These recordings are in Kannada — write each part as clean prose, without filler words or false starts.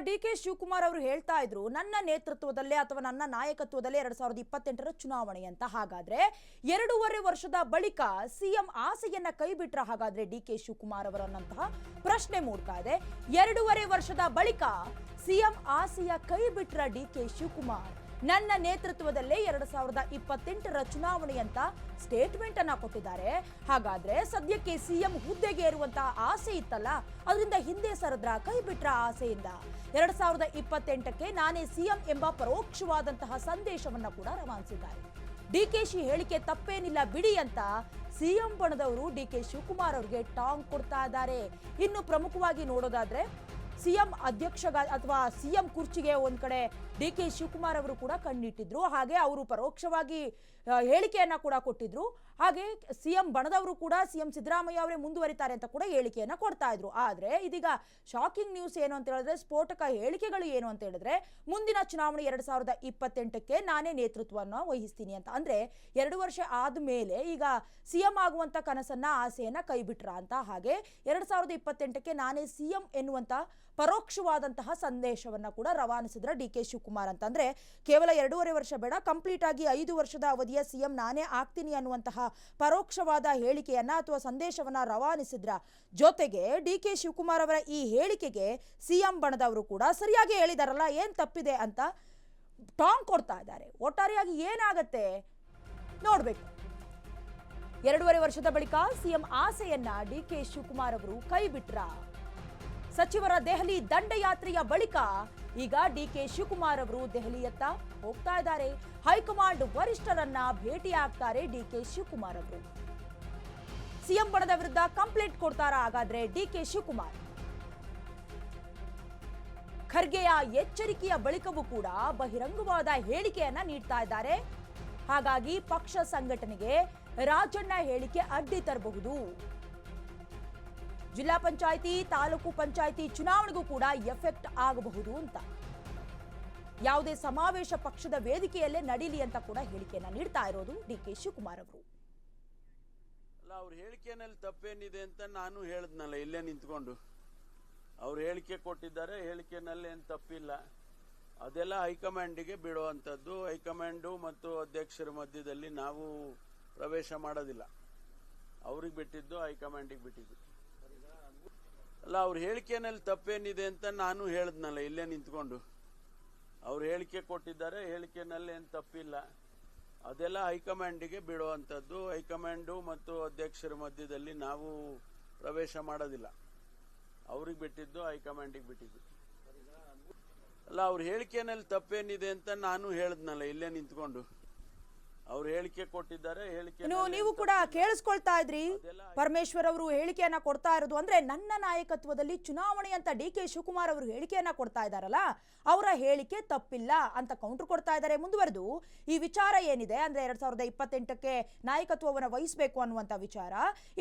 ಡಿ.ಕೆ. ಶಿವಕುಮಾರ್ ಅವರು ಹೇಳ್ತಾ ಇದ್ರು ನನ್ನ ನೇತೃತ್ವದಲ್ಲೇ ಅಥವಾ ನನ್ನ ನಾಯಕತ್ವದಲ್ಲೇ 2028ರ ಚುನಾವಣೆ ಅಂತ. ಹಾಗಾದ್ರೆ 2.5 ವರ್ಷದ ಬಳಿಕ ಸಿಎಂ ಆಸೆಯನ್ನ ಕೈಬಿಟ್ರ ಹಾಗಾದ್ರೆ ಡಿ.ಕೆ. ಶಿವಕುಮಾರ್ ಅವರನ್ನಂತಹ ಪ್ರಶ್ನೆ ಮೂಡ್ತಾ ಇದೆ. 2.5 ವರ್ಷದ ಬಳಿಕ ಸಿಎಂ ಆಸೆಯ ಕೈಬಿಟ್ರ ಡಿ.ಕೆ. ಶಿವಕುಮಾರ್ ನನ್ನ ನೇತೃತ್ವದಲ್ಲೇ 2028ರ ಚುನಾವಣೆ ಅಂತ ಸ್ಟೇಟ್ಮೆಂಟ್ ಅನ್ನ ಕೊಟ್ಟಿದ್ದಾರೆ. ಹಾಗಾದ್ರೆ ಸದ್ಯಕ್ಕೆ ಸಿಎಂ ಹುದ್ದೆಗೆ ಏರುವಂತಹ ಆಸೆ ಇತ್ತಲ್ಲ, ಅದರಿಂದ ಹಿಂದೆ ಸರಿದ್ರ, ಕೈ ಬಿಟ್ರ ಆಸೆಯಿಂದ 2028ಕ್ಕೆ ನಾನೇ ಸಿಎಂ ಎಂಬ ಪರೋಕ್ಷವಾದಂತಹ ಸಂದೇಶವನ್ನ ಕೂಡ ರವಾನಿಸಿದ್ದಾರೆ. ಡಿಕೆಶಿ ಹೇಳಿಕೆ ತಪ್ಪೇನಿಲ್ಲ ಬಿಡಿ ಅಂತ ಸಿಎಂ ಬಣದವರು ಡಿ.ಕೆ. ಶಿವಕುಮಾರ್ ಅವರಿಗೆ ಟಾಂಗ್ ಕೊಡ್ತಾ ಇದ್ದಾರೆ. ಇನ್ನು ಪ್ರಮುಖವಾಗಿ ನೋಡೋದಾದ್ರೆ ಸಿಎಂ ಅಧ್ಯಕ್ಷ ಅಥವಾ ಸಿಎಂ ಕುರ್ಚಿಗೆ ಒಂದ್ ಕಡೆ ಡಿ.ಕೆ. ಶಿವಕುಮಾರ್ ಅವರು ಕೂಡ ಕಣ್ಣಿಟ್ಟಿದ್ರು. ಹಾಗೆ ಅವರು ಪರೋಕ್ಷವಾಗಿ ಹೇಳಿಕೆಯನ್ನ ಕೂಡ ಕೊಟ್ಟಿದ್ರು. ಹಾಗೆ ಸಿಎಂ ಬಣದವರು ಕೂಡ ಸಿಎಂ ಸಿದ್ದರಾಮಯ್ಯ ಅವರೇ ಮುಂದುವರಿತಾರೆ ಅಂತ ಕೂಡ ಹೇಳಿಕೆಯನ್ನ ಕೊಡ್ತಾ ಇದ್ರು. ಆದ್ರೆ ಇದೀಗ ಶಾಕಿಂಗ್ ನ್ಯೂಸ್ ಏನು ಅಂತ ಹೇಳಿದ್ರೆ, ಸ್ಫೋಟಕ ಹೇಳಿಕೆಗಳು ಏನು ಅಂತ ಹೇಳಿದ್ರೆ, ಮುಂದಿನ ಚುನಾವಣೆ 2028ಕ್ಕೆ ನಾನೇ ನೇತೃತ್ವವನ್ನು ವಹಿಸ್ತೀನಿ ಅಂತ. ಅಂದ್ರೆ 2 ವರ್ಷ ಆದ್ಮೇಲೆ ಈಗ ಸಿಎಂ ಆಗುವಂತ ಕನಸನ್ನ, ಆಸೆಯನ್ನ ಕೈಬಿಟ್ರ ಅಂತ. ಹಾಗೆ 2028ಕ್ಕೆ ನಾನೇ ಸಿಎಂ ಎನ್ನುವಂತ ಪರೋಕ್ಷವಾದಂತಹ ಸಂದೇಶವನ್ನ ಕೂಡ ರವಾನಿಸಿದ್ರ ಡಿ.ಕೆ. ಶಿವಕುಮಾರ್ ಅಂತ. ಅಂದ್ರೆ ಕೇವಲ 2.5 ವರ್ಷ ಬೇಡ, ಕಂಪ್ಲೀಟ್ ಆಗಿ 5 ವರ್ಷದ ಅವಧಿಯ ಸಿಎಂ ನಾನೇ ಆಗ್ತೀನಿ ಅನ್ನುವಂತಹ ಪರೋಕ್ಷವಾದ ಹೇಳಿಕೆಯನ್ನ ಅಥವಾ ಸಂದೇಶವನ್ನ ರವಾನಿಸಿದ್ರ. ಜೊತೆಗೆ ಡಿ.ಕೆ. ಶಿವಕುಮಾರ್ ಅವರ ಈ ಹೇಳಿಕೆಗೆ ಸಿಎಂ ಬಣದವರು ಕೂಡ ಸರಿಯಾಗಿ ಹೇಳಿದಾರಲ್ಲ, ಏನ್ ತಪ್ಪಿದೆ ಅಂತ ಟಾಂಗ್ ಕೊಡ್ತಾ ಇದ್ದಾರೆ. ಒಟ್ಟಾರೆಯಾಗಿ ಏನಾಗತ್ತೆ ನೋಡ್ಬೇಕು. 2.5 ವರ್ಷದ ಬಳಿಕ ಸಿಎಂ ಆಸೆಯನ್ನ ಡಿ.ಕೆ. ಶಿವಕುಮಾರ್ ಅವರು ಕೈ ಬಿಟ್ರ. ಸಚಿವರ ದೆಹಲಿ ದಂಡಯಾತ್ರೆಯ ಬಳಿಕ ಈಗ ಡಿ.ಕೆ. ಶಿವಕುಮಾರ್ ಅವರು ದೆಹಲಿಯತ್ತ ಹೋಗ್ತಾ ಇದ್ದಾರೆ. ಹೈಕಮಾಂಡ್ ವರಿಷ್ಠರನ್ನ ಭೇಟಿಯಾಗ್ತಾರೆ ಡಿ.ಕೆ. ಶಿವಕುಮಾರ್ ಅವರು. ಸಿಎಂ ಬಣದ ವಿರುದ್ಧ ಕಂಪ್ಲೇಂಟ್ ಕೊಡ್ತಾರಾ ಹಾಗಾದ್ರೆ ಡಿ.ಕೆ. ಶಿವಕುಮಾರ್? ಖರ್ಗೆಯ ಎಚ್ಚರಿಕೆಯ ಬಳಿಕವೂ ಕೂಡ ಬಹಿರಂಗವಾದ ಹೇಳಿಕೆಯನ್ನ ನೀಡ್ತಾ ಇದ್ದಾರೆ. ಹಾಗಾಗಿ ಪಕ್ಷ ಸಂಘಟನೆಗೆ ರಾಜಣ್ಣ ಹೇಳಿಕೆ ಅಡ್ಡಿ ತರಬಹುದು. ಜಿಲ್ಲಾ ಪಂಚಾಯಿತಿ, ತಾಲೂಕು ಪಂಚಾಯಿತಿ ಚುನಾವಣೆಗೂ ಕೂಡ ಎಫೆಕ್ಟ್ ಆಗಬಹುದು ಅಂತ. ಯಾವುದೇ ಸಮಾವೇಶ ಪಕ್ಷದ ವೇದಿಕೆಯಲ್ಲೇ ನಡೀಲಿ ಅಂತ ಕೂಡ ಹೇಳಿಕೆಯನ್ನ ನೀಡ್ತಾ ಇರೋದು ಡಿ.ಕೆ. ಶಿವಕುಮಾರ್ ಅವರು. ಅಲ್ಲ, ಅವ್ರ ಹೇಳಿಕೆಯಲ್ಲಿ ತಪ್ಪೇನಿದೆ ಅಂತ ನಾನು ಹೇಳಿದ್ನಲ್ಲ ಇಲ್ಲೇ ನಿಂತ್ಕೊಂಡು. ಅವ್ರು ಹೇಳಿಕೆ ಕೊಟ್ಟಿದ್ದಾರೆ, ಹೇಳಿಕೆನಲ್ಲಿ ಏನು ತಪ್ಪಿಲ್ಲ. ಅದೆಲ್ಲ ಹೈಕಮಾಂಡಿಗೆ ಬಿಡುವಂಥದ್ದು. ಹೈಕಮಾಂಡು ಮತ್ತು ಅಧ್ಯಕ್ಷರ ಮಧ್ಯದಲ್ಲಿ ನಾವು ಪ್ರವೇಶ ಮಾಡೋದಿಲ್ಲ. ಅವ್ರಿಗೆ ಬಿಟ್ಟಿದ್ದು, ಹೈಕಮಾಂಡಿಗೆ ಬಿಟ್ಟಿದ್ದು. ಅಲ್ಲ, ಅವ್ರ ಹೇಳಿಕೆಯಲ್ಲಿ ತಪ್ಪೇನಿದೆ ಅಂತ ನಾನು ಹೇಳಿದ್ನಲ್ಲ ಇಲ್ಲೇ ನಿಂತ್ಕೊಂಡು. ಅವ್ರು ಹೇಳಿಕೆ ಕೊಟ್ಟಿದ್ದಾರೆ, ಹೇಳಿಕೆನಲ್ಲಿ ಏನು ತಪ್ಪಿಲ್ಲ. ಅದೆಲ್ಲ ಹೈಕಮಾಂಡಿಗೆ ಬಿಡುವಂಥದ್ದು. ಹೈಕಮಾಂಡು ಮತ್ತು ಅಧ್ಯಕ್ಷರ ಮಧ್ಯದಲ್ಲಿ ನಾವು ಪ್ರವೇಶ ಮಾಡೋದಿಲ್ಲ. ಅವ್ರಿಗೆ ಬಿಟ್ಟಿದ್ದು, ಹೈಕಮಾಂಡಿಗೆ ಬಿಟ್ಟಿದ್ದು. ಅಲ್ಲ, ಅವ್ರ ಹೇಳಿಕೆಯಲ್ಲಿ ತಪ್ಪೇನಿದೆ ಅಂತ ನಾನು ಹೇಳಿದ್ನಲ್ಲ ಇಲ್ಲೇ ನಿಂತ್ಕೊಂಡು. ಅವ್ರು ಹೇಳಿಕೆ ಕೊಟ್ಟಿದ್ದಾರೆ, ಹೇಳಿಕೆ ನೀವು ಕೂಡ ಕೇಳಿಸ್ಕೊಳ್ತಾ ಇದ್ರಿ. ಪರಮೇಶ್ವರ್ ಅವರು ಹೇಳಿಕೆಯನ್ನ ಕೊಡ್ತಾ ಇರೋದು ಅಂದ್ರೆ ನನ್ನ ನಾಯಕತ್ವದಲ್ಲಿ ಚುನಾವಣೆ ಅಂತ ಡಿ.ಕೆ. ಶಿವಕುಮಾರ್ ಅವರು ಹೇಳಿಕೆಯನ್ನ ಕೊಡ್ತಾ ಇದ್ದಾರಲ್ಲ, ಅವರ ಹೇಳಿಕೆ ತಪ್ಪಿಲ್ಲ ಅಂತ ಕೌಂಟರ್ ಕೊಡ್ತಾ ಇದ್ದಾರೆ. ಮುಂದುವರೆದು ಈ ವಿಚಾರ ಏನಿದೆ ಅಂದ್ರೆ 2028ಕ್ಕೆ ನಾಯಕತ್ವವನ್ನು ವಹಿಸಬೇಕು ಅನ್ನುವಂತ ವಿಚಾರ,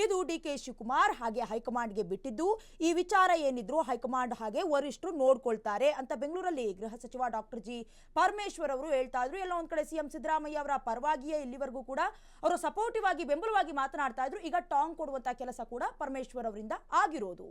ಇದು ಡಿ.ಕೆ. ಶಿವಕುಮಾರ್ ಹಾಗೆ ಹೈಕಮಾಂಡ್ಗೆ ಬಿಟ್ಟಿದ್ದು. ಈ ವಿಚಾರ ಏನಿದ್ರು ಹೈಕಮಾಂಡ್ ಹಾಗೆ ವರಿಷ್ಠರು ನೋಡ್ಕೊಳ್ತಾರೆ ಅಂತ ಬೆಂಗಳೂರಲ್ಲಿ ಗೃಹ ಸಚಿವ ಡಾಕ್ಟರ್ ಜಿ ಪರಮೇಶ್ವರ್ ಅವರು ಹೇಳ್ತಾ ಇದ್ರು. ಎಲ್ಲ ಒಂದ್ ಕಡೆ ಸಿಎಂ ಸಿದ್ದರಾಮಯ್ಯ ಅವರ ಪರವಾಗಿಯೇ ಇಲ್ಲಿವರೆಗೂ ಕೂಡ ಅವರು ಸಪೋರ್ಟಿವ್ ಆಗಿ, ಬೆಂಬಲವಾಗಿ ಮಾತನಾಡ್ತಾ ಇದ್ರು. ಈಗ ಟಾಂಗ್ ಕೊಡುವಂತ ಕೆಲಸ ಕೂಡ ಪರಮೇಶ್ವರ್ ಅವರಿಂದ ಆಗಿರೋದು.